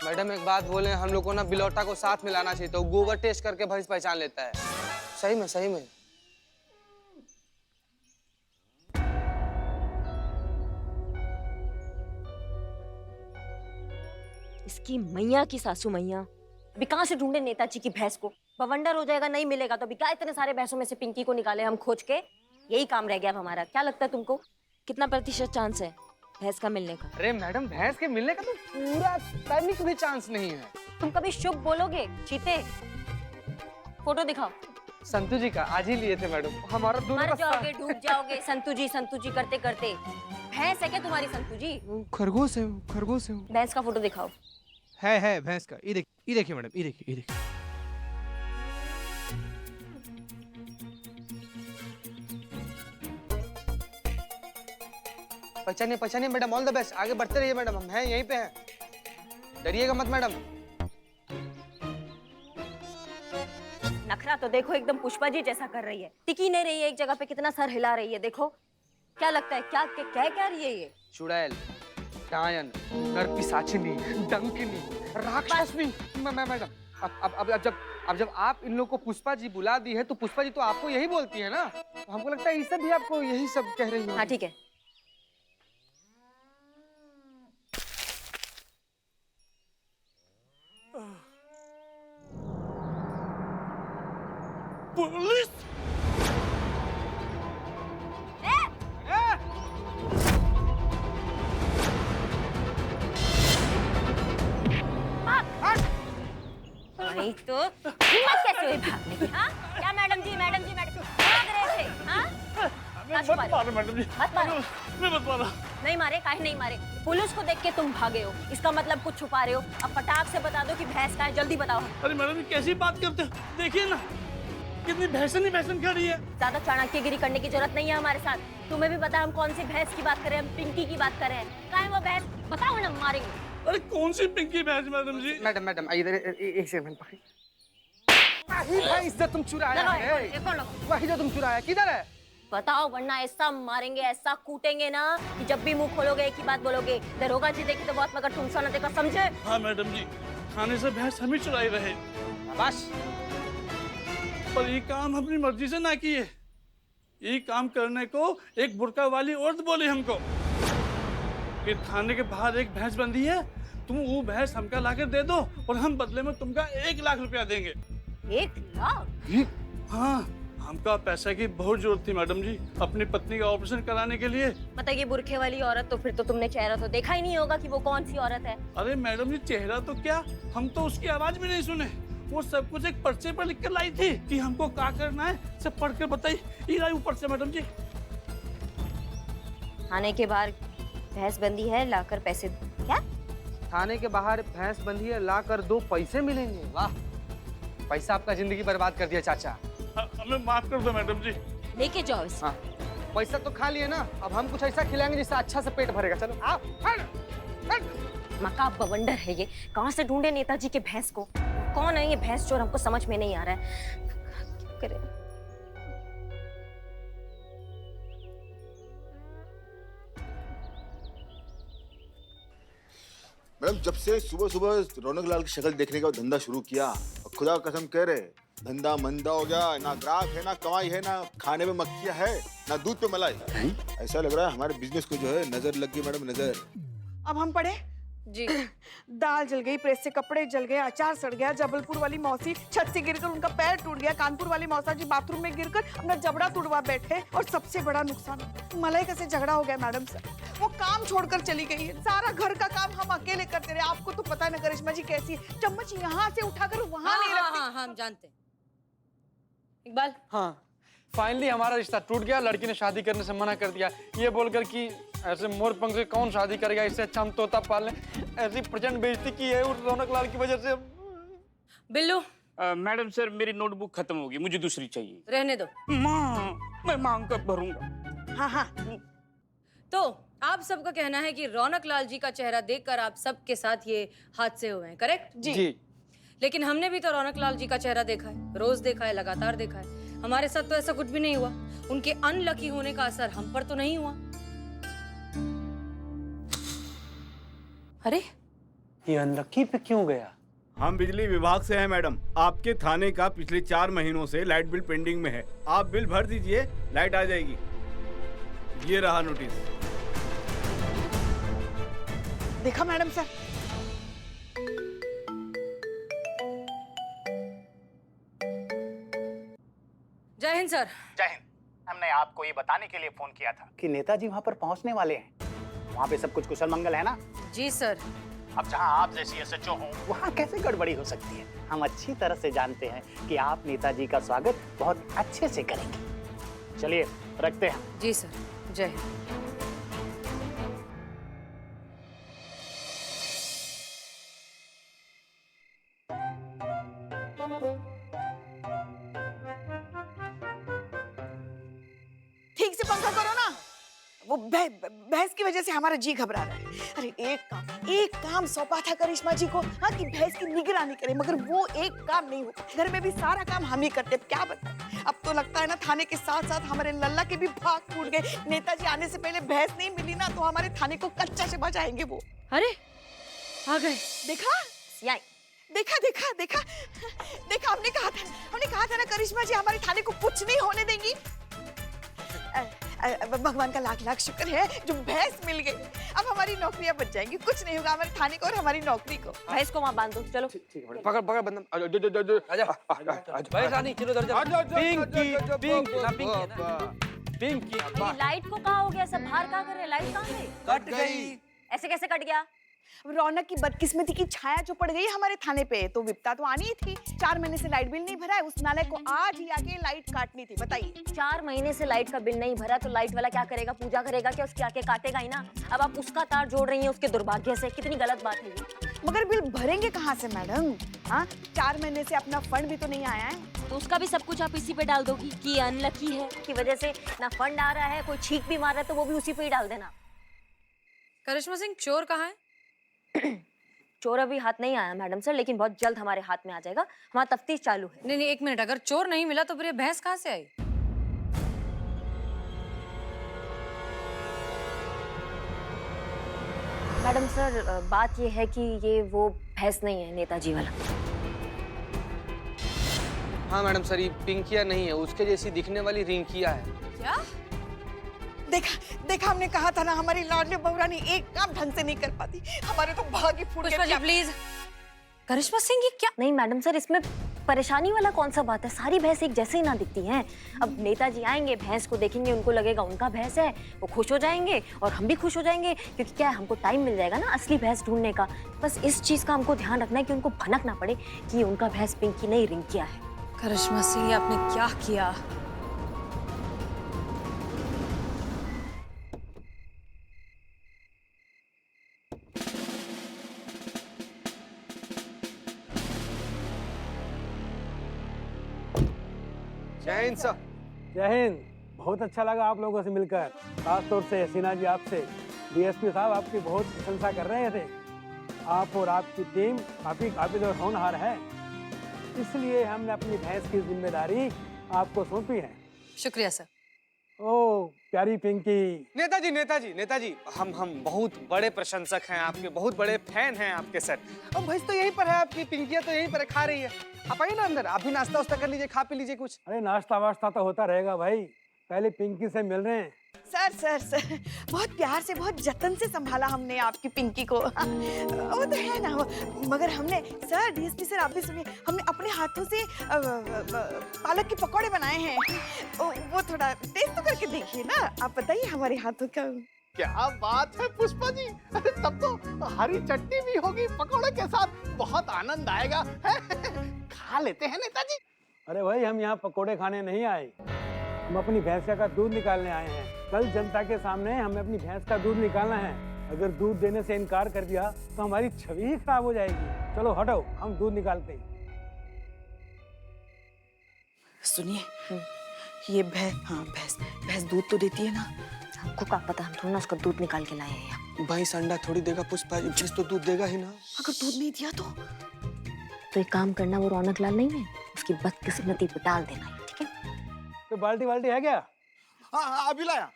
Madam एक बात बोले, हम लोग को ना बिलौटा को साथ मिलाना चाहिए, तो गोबर टेस्ट करके भैंस पहचान लेता है। सही में सही में। इसकी मैया की सासू मैया, अभी कहाँ से ढूंढे नेताजी की भैंस को? बवंडर हो जाएगा, नहीं मिलेगा तो अभी क्या इतने सारे भैंसों में से पिंकी को निकाले हम खोज के? यही काम रह गया अब हमारा। क्या लगता है तुमको कितना प्रतिशत चांस है भैंस का मिलने का? अरे मैडम, भैंस के मिलने का तो पूरा तनिक भी चांस नहीं है। तुम कभी शुभ बोलोगे? चीते, फोटो दिखाओ। संतू जी का आज ही लिए थे मैडम, हमारा दोनों मर का जाओगे, डूब जाओगे संतू जी करते करते। भैंस है क्या तुम्हारी संतू जी? खरगोश है, खरगोश है। भैंस का फोटो दिखाओ। है भैंस का। ये देखिए मैडम, ये देखिए। पहचानिए मैडम, ऑल द बेस्ट, आगे बढ़ते रहिए मैडम, हम हैं यहीं पे हैं, डरिएगा मत मैडम। नखरा तो देखो, एकदम पुष्पा जी जैसा कर रही है, टिकी नहीं रही है एक जगह पे, कितना सर हिला रही है। देखो क्या लगता है, क्या रही है ये? चुड़ैल, डायन, नरपिशाचिनी, डंकिनी, राक्षसनी। मैडम, अब जब आप इन लोग को पुष्पा जी बुला दी है, तो पुष्पा जी तो आपको यही बोलती है ना, तो हमको लगता है ये सब भी आपको यही सब कह रही है। हाँ ठीक है। पुलिस! नहीं तो हिम्मत कैसे हुई भागने की? हाँ क्या मैडम जी भाग रहे थे? हाँ मत मारो मैडम जी, मत मारो। मैं मत मारो। नहीं मारे, काहे नहीं मारे? पुलिस को देख के तुम भागे हो, इसका मतलब कुछ छुपा रहे हो। अब फटाक से बता दो कि भैंस कहाँ है, जल्दी बताओ। अरे मैडम जी कैसी बात करते हो? देखिए ना कितनी भैंसन खड़ी है। ज्यादा चाणक्यगिरी करने की जरूरत नहीं है हमारे साथ। तुम्हें भी पता है हम कौन सी भैंस की बात कर रहे हैं, हम पिंकी की बात कर रहे हैं। कहाँ है वो भैंस? बताओ ना, मारेंगे। अरे कौन सी पिंकी भैंस मैडम जी? मैडम इधर एक सेकंड पकड़िए। वही भैंस जो तुम चुराया है, वही जो तुम चुराया, किधर है? बताओ, वरना ऐसा मारेंगे, ऐसा कूटेंगे ना कि जब भी मुंह खोलोगे एक ही बात बोलोगे, दरोगा जी देखी तो बहुत मगर तुम सा न देखा, समझे? हाँ मैडम जी, थाने से भैंस हम ही चुराई रहे, बस। पर ये काम अपनी मर्जी से ना किए। ये काम करने को एक बुर्का वाली औरत बोली हमको कि थाने के बाहर एक भैंस बंधी है, तुम वो भैंस हमका लाकर दे दो और हम बदले में तुमका 1 लाख रुपया देंगे। 1 लाख? हाँ, हमका पैसा की बहुत जरूरत थी मैडम जी, अपनी पत्नी का ऑपरेशन कराने के लिए। बताइए, बुरखे वाली औरत, तो फिर तो तुमने चेहरा तो देखा ही नहीं होगा कि वो कौन सी औरत है। अरे मैडम जी, चेहरा तो क्या, हम तो उसकी आवाज भी नहीं सुने। वो सब कुछ एक पर्चे पर लिख कर लाई थी कि हमको क्या करना है, सब पढ़ कर बताइए। ये लाई ऊपर से मैडम जी। थाने के बाहर भैंस बंदी है, लाकर पैसे। क्या? थाने के बाहर भैंस बंधी है, लाकर 2 पैसे मिलेंगे। वाह, पैसा आपका जिंदगी बर्बाद कर दिया चाचा। हमें माफ कर दो मैडम जी। लेके जाओ इसे। हाँ, पैसा तो खा लिए ना, अब हम कुछ ऐसा खिलाएंगे जिससे अच्छा से पेट भरेगा। चलो आओ। मकाब बवंडर है ये। कहाँ से ढूंढे नेताजी के भैंस को? कौन है ये भैंस चोर? हमको समझ में नहीं आ रहा है, क्या करें? मैडम, जब से सुबह सुबह रौनक लाल की शक्ल देखने का धंधा शुरू किया, खुदा कसम कह रहे, धंधा मंदा हो गया। ना ग्राहक है, ना कमाई है, ना खाने में मक्खियाँ है, ना दूध पे मलाई। ऐसा लग रहा है हमारे बिजनेस को जो है नजर लग गई मैडम, नजर। अब हम पढ़े जी। दाल जल गई, प्रेस से कपड़े जल गए, अचार सड़ गया, जबलपुर वाली मौसी छत से गिरकर उनका पैर टूट गया, कानपुर वाली मौसा जी बाथरूम में गिरकर अपना जबड़ा तुड़वा बैठे, और सबसे बड़ा नुकसान मलाइका से झगड़ा हो गया मैडम से। वो काम छोड़कर चली गई है, सारा घर का काम हम अकेले करते रहे। आपको तो पता है ना करिश्मा जी कैसी है, चम्मच यहाँ से उठाकर वहाँ नहीं रखती। हाँ, हम जानते हैं। इकबाल, हाँ, फाइनली हमारा रिश्ता टूट गया। लड़की ने शादी करने से मना कर दिया, ये बोलकर कि ऐसे मोर पंख से कौन शादी करेगा, इससे अच्छा हम तोता पाल लें। ऐसी प्रचंड बेइज्जती की है उस रौनक लाल की वजह से। बिल्लू, मैडम सर, मेरी नोटबुक खत्म होगी, मुझे दूसरी चाहिए। रहने दो। माँ, मैं मांग कर भरूंगा। हाँ हाँ, तो आप सबका कहना है कि रौनक लाल जी का चेहरा देखकर आप सबके साथ ये हादसे हुए हैं, करेक्ट? जी। लेकिन हमने भी तो रौनक लाल जी का चेहरा देखा है, रोज देखा है, लगातार देखा है। हमारे साथ तो ऐसा कुछ भी नहीं हुआ। उनके अनलकी होने का असर हम पर तो नहीं हुआ। अरे, ये अनलकी पे क्यों गया? हम बिजली विभाग से हैं मैडम। आपके थाने का पिछले 4 महीनों से लाइट बिल पेंडिंग में है। आप बिल भर दीजिए, लाइट आ जाएगी। ये रहा नोटिस। देखा मैडम सर, जय हिंद सर। जय हिंद। हमने आपको ये बताने के लिए फोन किया था कि नेताजी वहाँ पर पहुँचने वाले हैं। वहाँ पे सब कुछ कुशल मंगल है ना? जी सर। अब जहाँ आप जैसी एसएचओ हो, वहाँ कैसे गड़बड़ी हो सकती है? हम अच्छी तरह से जानते हैं कि आप नेताजी का स्वागत बहुत अच्छे से करेंगे। चलिए रखते हैं। जी सर, जय हिंद। ठीक से पंखा करो ना। वो भैंस की वजह से हमारा जी घबरा रहा है। अरे एक काम सौंपा था करिश्मा जी को, हाँ, कि भैंस की निगरानी करे, मगर वो एक काम नहीं हो। घर में भी सारा काम हम ही करते, क्या बताएं। अब तो लगता है ना थाने के साथ साथ हमारे लल्ला के भी भाग फूट गए। नेताजी आने से पहले भैंस नहीं मिली ना तो हमारे थाने को कच्चा से बचाएंगे वो। अरे आ गए। देखा देखा देखा देखा देखा, हमने कहा था ना करिश्मा जी हमारे थाने को कुछ नहीं होने देंगी। भगवान का लाख लाख शुक्र है जो भैंस मिल गई। अब हमारी नौकरियां बच जाएंगी, कुछ नहीं होगा हमारे थाने को और हमारी नौकरी को। भैंस को वहाँ बांध दो, चलो। पकड़ पकड़ बंदम, आजा भाई रानी चलो इधर जा। पिंकी ये लाइट को कहाँ हो गया? सब बाहर कहाँ कर रहे हैं? लाइट कहाँ गई? कट गई। ऐसे कैसे कट गया? रौनक की बदकिस्मती की छाया जो पड़ गई हमारे थाने पे, तो विपता तो आनी ही थी। 4 महीने से लाइट बिल नहीं भरा है, उस नाले को आज ही आके लाइट काटनी थी। बताइए, 4 महीने से लाइट का बिल नहीं भरा तो लाइट वाला क्या करेगा? पूजा करेगा क्या? उसके आके काटेगा ही ना। अब आप उसका तार जोड़ रही हैं उसके दुर्भाग्य से। कितनी गलत बात है ये। मगर बिल भरेंगे कहाँ से मैडम? हाँ, 4 महीने से अपना फंड भी तो नहीं आया है। तो उसका भी सब कुछ आप इसी पे डाल दोगी कि अनलकी है की वजह से ना फंड आ रहा है, कोई छींक भी मार रहा है तो वो भी उसी पे ही डाल देना। करिश्मा सिंह, चोर कहाँ है? चोर अभी हाथ नहीं आया मैडम सर, लेकिन बहुत जल्द हमारे हाथ में आ जाएगा। हमारा तफ्तीश चालू है। नहीं, एक मिनट, अगर चोर नहीं मिला तो फिर ये भैंस कहाँ से आई? मैडम सर, बात ये है कि ये वो भैंस नहीं है नेताजी वाला। हाँ मैडम सर, ये पिंकिया नहीं है, उसके जैसी दिखने वाली रिंकिया है। क्या? देखा हमने कहा था ना हमारी लाडली बहुरानी एक काम ढंग से नहीं कर पाती। हमारे तो भाग ही फूट पुष्पा जी गए। प्लीज। करिश्मा सिंह, ये क्या? नहीं मैडम सर, इसमें परेशानी वाला कौन सा बात है? सारी भैंस एक जैसे ही ना दिखती हैं। अब नेताजी आएंगे, भैंस को देखेंगे, उनको लगेगा उनका भैंस है, वो खुश हो जाएंगे और हम भी खुश हो जाएंगे, क्योंकि क्या है, हमको टाइम मिल जाएगा ना असली भैंस ढूंढने का। बस इस चीज का हमको ध्यान रखना है कि उनको भनक ना पड़े कि उनका भैंस पिंकी नहीं रिंकिया है। करिश्मा सिंह, ये आपने क्या किया? जय हिंद सर। जय हिंद। बहुत अच्छा लगा आप लोगों से मिलकर, खासतौर से हसीना जी, आपसे। डीएसपी साहब आपकी बहुत प्रशंसा कर रहे थे। आप और आपकी टीम काफी काबिल और होनहार है, इसलिए हमने अपनी भैंस की जिम्मेदारी आपको सौंपी है। शुक्रिया सर। ओ प्यारी पिंकी। नेताजी, हम बहुत बड़े प्रशंसक हैं आपके, बहुत बड़े फैन हैं आपके सर। अब भैंस तो यहीं पर है आपकी, पिंकिया तो यहीं पर खा रही है। आप आइए ना अंदर, आप भी नाश्ता वास्ता कर लीजिए, खा पी लीजिए कुछ। अरे नाश्ता वास्ता तो होता रहेगा भाई, पहले पिंकी से मिल रहे हैं। सर बहुत प्यार से, बहुत जतन से संभाला हमने आपकी पिंकी को। वो तो है ना, मगर हमने सर, डीएसपी सर आप भी सुनिए, हमने अपने हाथों से पालक के पकौड़े बनाए हैं। वो थोड़ा टेस्ट तो करके देखिए ना। आप बताइए हमारे हाथों का। क्या बात है पुष्पा जी, तब तो हरी चटनी भी होगी पकौड़े के साथ, बहुत आनंद आएगा। खा लेते हैं नेताजी। अरे भाई, हम यहाँ पकोड़े खाने नहीं आए, हम अपनी भैंस का दूध निकालने आए हैं। कल जनता के सामने हमें अपनी भैंस का दूध निकालना है। अगर दूध देने से इनकार कर दिया तो हमारी छवि ही खराब हो जाएगी। चलो हटो, हम दूध निकालते हैं। सुनिए, ये भैंस दूध तो देती है ना? आपको क्या पता, हम थोड़ा ना उसका दूध निकाल के लाए हैं यहाँ। भैंस अंडा थोड़ी देगा पुष्पा जी, भैंस तो दूध देगा ही ना। अगर दूध नहीं दिया तो एक काम करना, वो रौनक लाल नहीं है, उसकी बदकिस्मती पे डाल देना, ठीक है? तो बाल्टी है क्या? हाँ अभी लाया।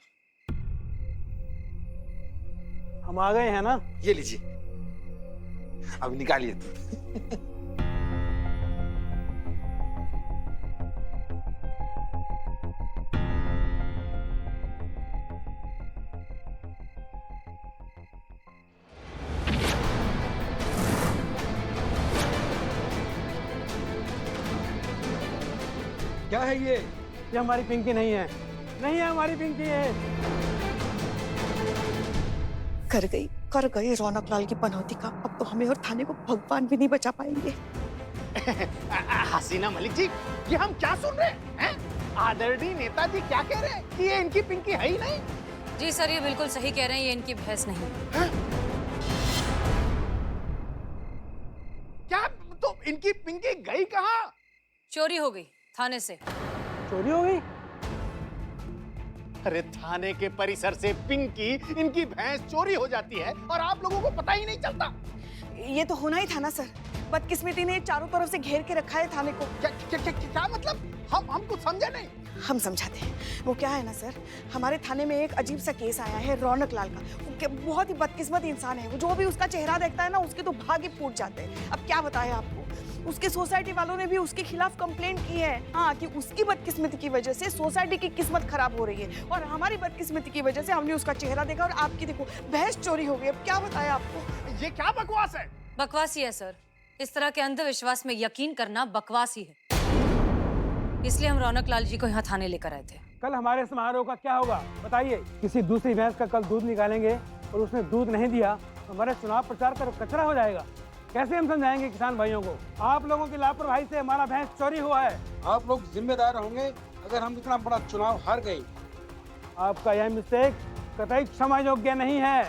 हम आ गए हैं ना? ये लीजिए। अब निकालिए तो। क्या है ये हमारी पिंकी नहीं है, नहीं है हमारी पिंकी है। कर गए रौनक लाल की पनौती का। अब तो हमें और थाने को भगवान भी नहीं बचा पाएंगे। हसीना मलिक जी, ये हम क्या सुन रहे हैं? आदरणीय नेताजी क्या कह रहे हैं कि ये इनकी पिंकी है ही नहीं? जी सर, ये बिल्कुल सही कह रहे हैं, ये इनकी भैंस नहीं। क्या? तो इनकी पिंकी गई कहाँ? चोरी हो गई थाने से। चोरी हो गई? अरे थाने के परिसर से पिंकी, इनकी भैंस चोरी हो जाती है और आप लोगों को पता ही नहीं चलता। ये तो होना ही था ना सर। बदकिस्मती ने चारों तरफ से घेर के रखा है थाने को। क्या मतलब? हम कुछ समझे नहीं। हम समझाते हैं। वो क्या है ना सर, हमारे थाने में एक अजीब सा केस आया है रौनक लाल का। वो बहुत ही बदकिस्मत इंसान है। वो जो भी उसका चेहरा देखता है ना, उसके तो भाग ही फूट जाते हैं। अब क्या बताएं आपको, उसके सोसाइटी वालों ने भी उसके खिलाफ कंप्लेंट की है। हाँ, कि उसकी बदकिस्मती की वजह से सोसाइटी की किस्मत खराब हो रही है, और हमारी बदकिस्मती की वजह से हमने उसका चेहरा देखा और आपकी देखो भैंस चोरी हो गई। अब क्या बताएं आपको। ये क्या बकवास है? बकवास ही है सर। इस तरह के अंधविश्वास में यकीन करना बकवास ही है। इसलिए हम रौनक लाल जी को यहाँ थाने लेकर आए थे। कल हमारे समारोह का क्या होगा बताइए? किसी दूसरी भैंस का कल दूध निकालेंगे और उसने दूध नहीं दिया तो हमारे चुनाव प्रचार का कचरा हो जाएगा। कैसे हम समझाएंगे किसान भाइयों को? आप लोगों की लापरवाही से हमारा भैंस चोरी हुआ है। आप लोग जिम्मेदार होंगे अगर हम इतना बड़ा चुनाव हार गए। आपका यह मिस्टेक कतई क्षमा योग्य नहीं है।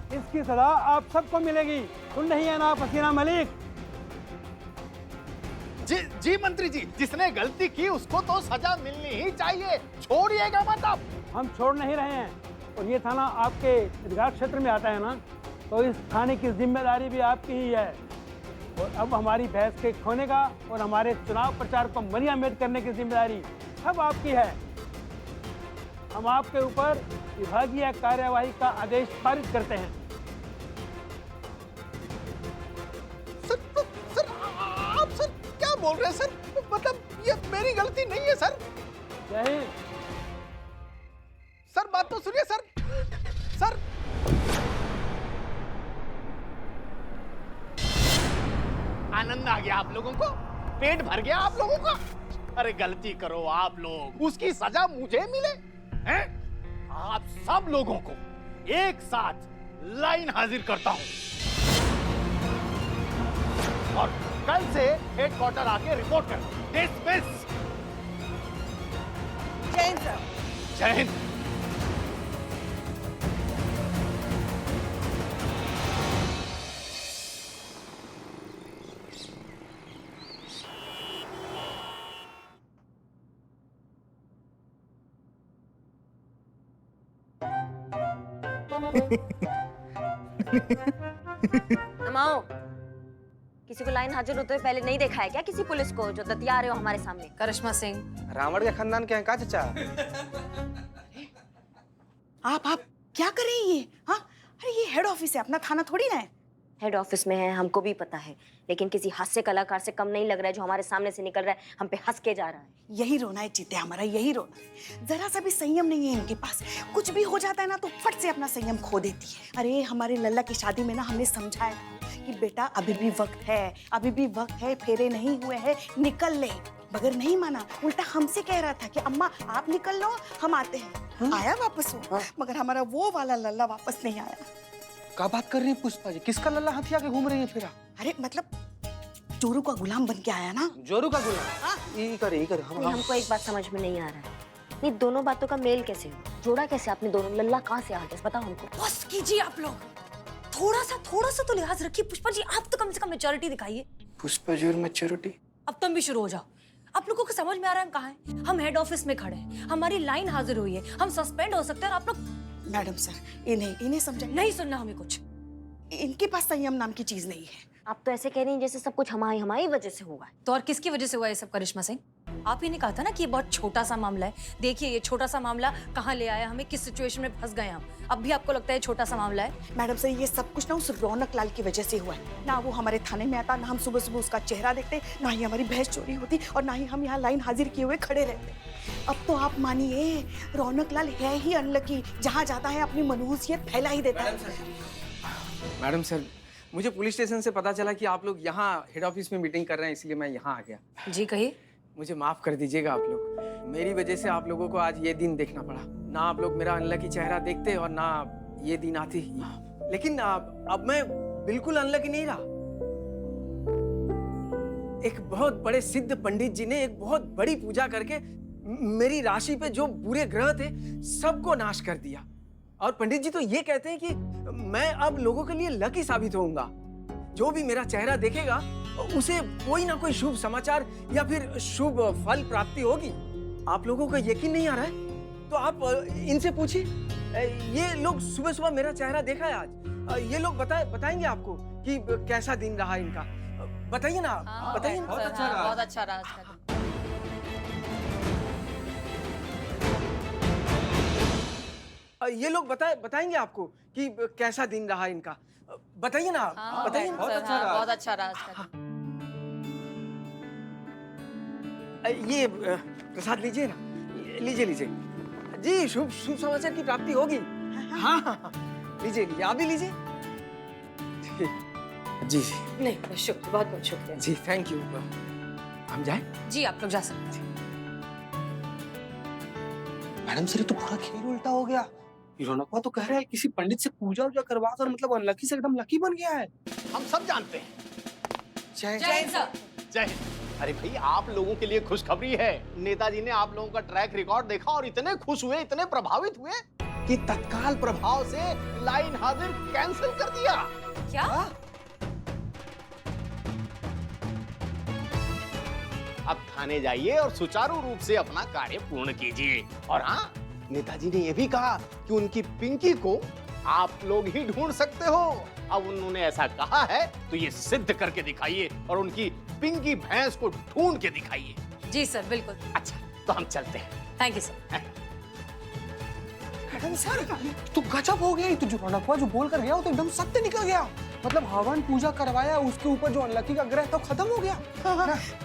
इसकी सजा आप सबको मिलेगी। सुन रही है ना आप हसीना मलिक? जी मंत्री जी, जिसने गलती की उसको तो सजा मिलनी ही चाहिए। छोड़िएगा मत आप। हम छोड़ नहीं रहे हैं, और ये थाना आपके अधिकार क्षेत्र में आता है ना, तो इस थाने की जिम्मेदारी भी आपकी ही है। और अब हमारी भैंस के खोने का और हमारे चुनाव प्रचार को मनियामेद करने की जिम्मेदारी सब आपकी है। हम आपके ऊपर विभागीय कार्यवाही का आदेश पारित करते हैं। सर, आप सर क्या बोल रहे हैं सर? मतलब ये मेरी गलती नहीं है सर। यही सर, बात तो सुनिए सर। सर, आनंद आ गया आप लोगों को? पेट भर गया आप लोगों का? अरे गलती करो आप लोग, उसकी सजा मुझे मिले हैं? आप सब लोगों को एक साथ लाइन हाजिर करता हूं, और कल से हेडक्वार्टर आके रिपोर्ट कर। डिसमिस। जय हिंद सर। जय हिंद। नमाओ, किसी को लाइन हाजिर होते हुए पहले नहीं देखा है क्या? किसी पुलिस को जो दतिया रहे हो हमारे सामने? करिश्मा सिंह। रावण के खानदान के हैं का चाचा? आप क्या कर रही हैं ये? हाँ, अरे ये हेड ऑफिस है, अपना थाना थोड़ी ना है। हेड ऑफिस में है, हमको भी पता है, लेकिन किसी हास्य कलाकार से कम नहीं लग रहा है जो हमारे सामने से निकल रहा है, हम पे हंस के जा रहा है। यही रोना है चीते, हमारा यही रोना है। जरा सा भी संयम नहीं है इनके पास। कुछ भी हो जाता है ना तो फट से अपना संयम खो देती है। अरे हमारे लल्ला की शादी में ना हमने समझाया कि बेटा अभी भी वक्त है, अभी भी वक्त है, फेरे नहीं हुए हैं, निकल ले। मगर नहीं माना, उल्टा हमसे कह रहा था कि अम्मा आप निकल लो, हम आते हैं। आया वापस वो, मगर हमारा वो वाला लल्ला वापस नहीं आया। क्या बात कर रही है पुष्पा जी? किसका लल्ला हाथी आके घूम रही है फिर? अरे मतलब जोरू का गुलाम बन के आया ना। जोरू का गुलाम? ये करे हमको एक बात समझ में नहीं आ रहा है, ये दोनों बातों का मेल कैसे हुआ? जोड़ा कैसे आपने दोनों? लल्ला कहाँ से आ गया बताओ हमको। बस कीजिए आप लोग, थोड़ा सा तो लिहाज रखिए। पुष्पा जी, आप तो कम से कम मैच्योरिटी दिखाइए। पुष्पा जी और मैच्योरिटी? अब तुम भी शुरू हो जाओ। आप लोगों को समझ में आ रहा है हम कहाँ हैं? हम हेड ऑफिस में खड़े हैं, हमारी लाइन हाजिर हुई है, हम सस्पेंड हो सकते हैं और आप लोग। मैडम सर, इन्हें समझाइए। नहीं सुनना हमें कुछ। इनके पास संयम नाम की चीज नहीं है। आप तो ऐसे कह रही हैं जैसे सब कुछ हमारी वजह से हुआ है। तो और किसकी वजह से हुआ ये सब? करिश्मा सिंह, आप ही ने कहा था ना कि ये बहुत छोटा सा मामला है। देखिए ये छोटा सा मामला कहाँ ले आया हमें, किस सिचुएशन में फंस गए हम। अब भी आपको लगता है छोटा सा मामला है? मैडम सर, ये सब कुछ ना उस रौनक लाल की वजह से हुआ है। ना वो हमारे थाने में आता, ना हम सुबह सुबह उसका चेहरा देखते, ना ही हमारी भैंस चोरी होती, और ना ही हम यहाँ लाइन हाजिर किए हुए खड़े रहते। अब तो आप मानिए, रौनक लाल है ही अनलकी, जहाँ जाता है अपनी मनहूसियत फैला ही देता है। मैडम सर, मुझे पुलिस स्टेशन से पता चला कि आप लोग यहाँ हेड ऑफिस में मीटिंग कर रहे हैं, इसलिए मैं यहाँ आ गया। जी कहिए। मुझे माफ कर दीजिएगा आप लोग, मेरी वजह से आप लोगों को आज ये दिन देखना पड़ा। ना आप लोग मेरा अनलकी चेहरा देखते और ना ये दिन आती। लेकिन अब मैं बिल्कुल अनलकी नहीं रहा। एक बहुत बड़े सिद्ध पंडित जी ने एक बहुत बड़ी पूजा करके मेरी राशि पे जो बुरे ग्रह थे सबको नाश कर दिया। और पंडित जी तो ये कहते हैं कि मैं अब लोगों के लिए लकी साबित होऊंगा। जो भी मेरा चेहरा देखेगा उसे कोई ना कोई शुभ समाचार या फिर शुभ फल प्राप्ति होगी। आप लोगों को यकीन नहीं आ रहा है तो आप इनसे पूछिए। ये लोग सुबह सुबह मेरा चेहरा देखा है आज। ये लोग बताएंगे आपको कि कैसा दिन रहा इनका। बताइए ना, बताइए। बहुत अच्छा रहा, बहुत अच्छा रहा आज का दिन। ये लोग बताएंगे आपको कि कैसा दिन रहा इनका। बताइए ना, बताइए। बहुत अच्छा रहा, बहुत अच्छा रहा आज का दिन। ये प्रसाद लीजिए ना, लीजिए जी। शुभ समाचार की प्राप्ति होगी। हाँ, लीजिए, आप भी लीजिए जी। नहीं, शुक्रिया, बहुत बहुत शुक्रिया जी, थैंक यू। हम जाएं? जी, आप लोग जा सकते हैं। मैडम सर, ये तो पूरा खेल उल्टा हो गया। रौनकवा तो कह रहा है किसी पंडित से पूजा वूजा करवा कर मतलब अनलकी से एकदम लकी बन गया है। हम सब जानते हैं। जय हिंद सर। जय हिंद। अरे भाई, आप लोगों के लिए खुशखबरी है। नेताजी ने आप लोगों का ट्रैक रिकॉर्ड देखा और इतने खुश हुए, इतने प्रभावित हुए कि तत्काल प्रभाव से लाइन हाजिर कैंसिल कर दिया। क्या? अब थाने जाइए और सुचारू रूप से अपना कार्य पूर्ण कीजिए। और हाँ, नेताजी ने यह भी कहा कि उनकी पिंकी को आप लोग ही ढूंढ सकते हो। अब उन्होंने ऐसा कहा है तो ये सिद्ध करके दिखाइए और उनकी पिंकी भैंस को ढूंढ के दिखाइए। जी सर, बिल्कुल। अच्छा, तो हम चलते हैं। Thank you sir. Madam sir, तो गजब हो गया। तो जो रौनकवा जो बोल कर गया वो तो एकदम सत्य निकल गया। मतलब हवन पूजा करवाया, उसके ऊपर जो अनलकी का ग्रह था खत्म हो गया।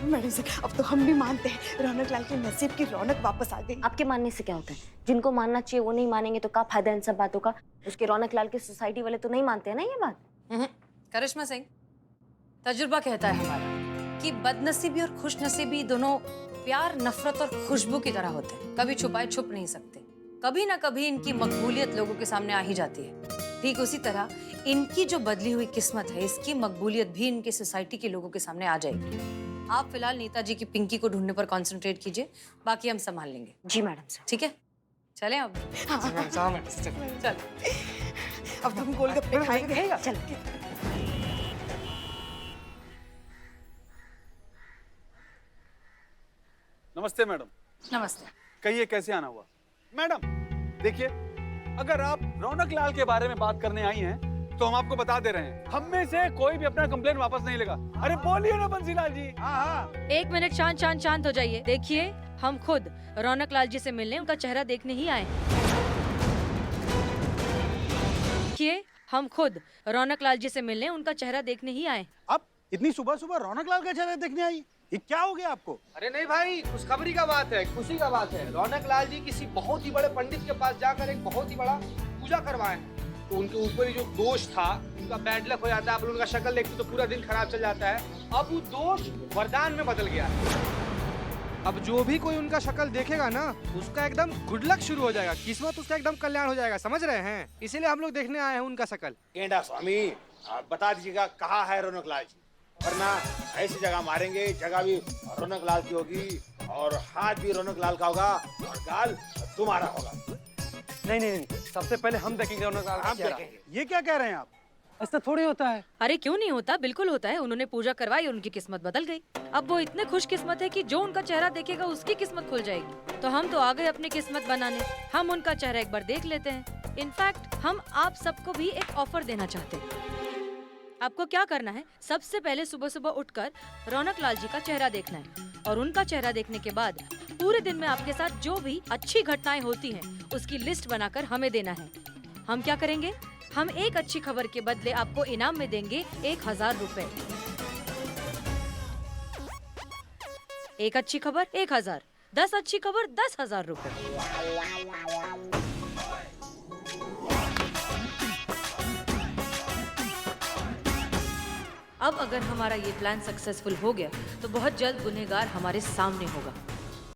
मैडम सर, अब तो हम भी मानते हैं रौनक लाल के नसीब की रौनक वापस आ गई। आपके मानने से क्या होता है? जिनको मानना चाहिए वो नहीं मानेंगे तो क्या फायदा इन सब बातों का? उसके रौनक लाल के सोसाइटी वाले तो नहीं मानते हैं ना ये बात। करिश्मा सिंह, तजुर्बा कहता है हमारा कि बदनसीबी और खुशनसीबी दोनों प्यार, नफरत और खुशबू की तरह होते हैं। कभी छुपाए छुप नहीं सकते। कभी ना कभी इनकी मकबूलियत लोगों के सामने आ ही जाती है। ठीक उसी तरह इनकी जो बदली हुई किस्मत है, इसकी मकबूलियत भी इनके सोसाइटी के लोगों के सामने आ जाएगी। आप फिलहाल नेताजी की पिंकी को ढूंढने पर कंसंट्रेट कीजिए, बाकी हम संभाल लेंगे। जी मैडम सर। ठीक है, चलें अब। चल, अब हम गोलगप्पे खाएंगे। चल। नमस्ते मैडम। नमस्ते। कहिए कैसे आना हुआ? मैडम देखिए, अगर आप रौनक लाल के बारे में बात करने आई हैं तो हम आपको बता दे रहे हैं, हम में से कोई भी अपना कंप्लेन वापस नहीं लेगा। अरे बोलिए ना बंसीलाल जी। हाँ। एक मिनट, शांत हो जाइए। देखिए, हम खुद रौनक लाल जी से मिलने उनका चेहरा देखने ही आए। देखिए, हम खुद रौनक लाल जी से मिलने उनका चेहरा देखने ही आए। अब इतनी सुबह सुबह रौनक लाल का चेहरा देखने आई, ये क्या हो गया आपको? अरे नहीं भाई, खुशखबरी का बात है, खुशी का बात है। रौनक लाल जी किसी बहुत ही बड़े पंडित के पास जाकर एक बहुत ही बड़ा पूजा करवाए हैं। तो उनके ऊपर ही जो दोष था, उनका बैड लक हो जाता है। आप उनका शक्ल देखते तो पूरा दिन खराब चल जाता है। अब वो दोष वरदान में बदल गया है। अब जो भी कोई उनका शक्ल देखेगा ना, उसका एकदम गुड लक शुरू हो जाएगा, किस्मत उसका एकदम कल्याण हो जाएगा। समझ रहे हैं? इसीलिए हम लोग देखने आए हैं उनका शक्ल। गेंडा स्वामी, आप बता दीजिएगा कहाँ है रौनक लाल जी, वरना ऐसी जगह मारेंगे, जगह भी रौनक लाल की होगी और हाथ भी रौनक लाल का होगा और गाल तुम्हारा होगा। नहीं, सबसे पहले हम देखेंगे रौनक लाल का चेहरा। ये क्या कह रहे हैं आप? ऐसा थोड़ी होता है। अरे क्यों नहीं होता, बिल्कुल होता है। उन्होंने पूजा करवाई, उनकी किस्मत बदल गई। अब वो इतने खुश किस्मत है कि जो उनका चेहरा देखेगा उसकी किस्मत खुल जाएगी। तो हम तो आ गए अपनी किस्मत बनाने। हम उनका चेहरा एक बार देख लेते हैं। इनफैक्ट हम आप सबको भी एक ऑफर देना चाहते हैं। आपको क्या करना है, सबसे पहले सुबह सुबह उठकर रौनक लाल जी का चेहरा देखना है और उनका चेहरा देखने के बाद पूरे दिन में आपके साथ जो भी अच्छी घटनाएं होती हैं उसकी लिस्ट बनाकर हमें देना है। हम क्या करेंगे, हम एक अच्छी खबर के बदले आपको इनाम में देंगे 1000 रुपए। एक अच्छी खबर 1000, 10 अच्छी खबर 10,000 रुपए। अब अगर हमारा ये प्लान सक्सेसफुल हो गया तो बहुत जल्द गुनहगार हमारे सामने होगा।